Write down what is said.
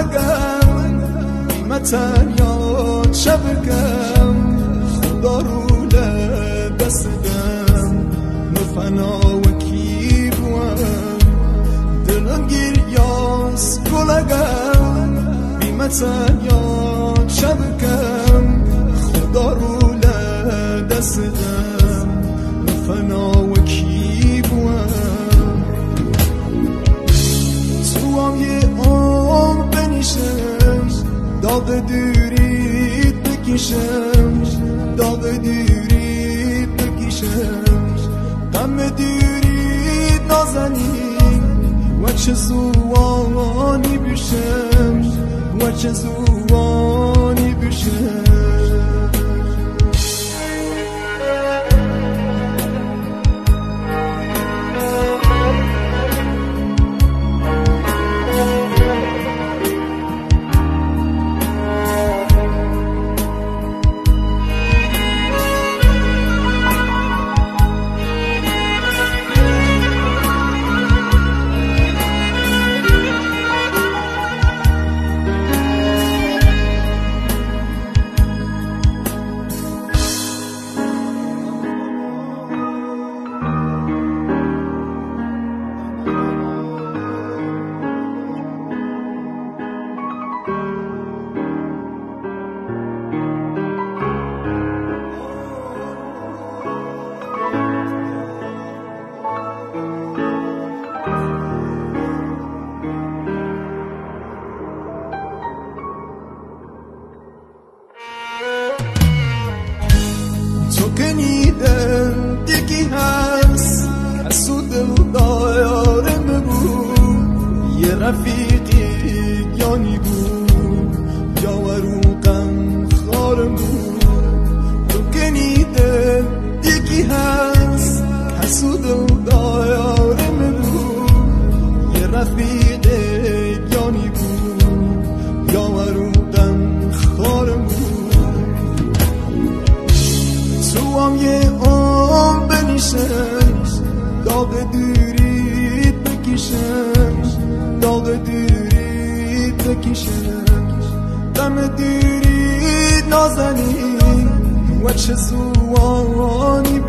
گلگم قیمتن یاد شبکم خدا رو دست دم نفنا و کی بوم دلم گیر یاس گلگم قیمتن یاد شبکم خدا رو دست دم نفنا و کی بوم تو هم یه عمر بنیشم داغ دورید بکشم داغ دورید بکشم غم دورید نازنی و چه زوانی بشم و چه زوانی بشم کنیدم یکی هست کسو دل دایارم بود یه رفیقی یانی بود یا وروقم خارم بود تو کنیدم یکی هست کسو دل دایارم بود یه رفیقی یانی بود یا وروقم خارم بود تو هم یه عمر بنیشم داغ دورید بکشم داغ دورید بکشم غم دورید نازنی و چه زوانی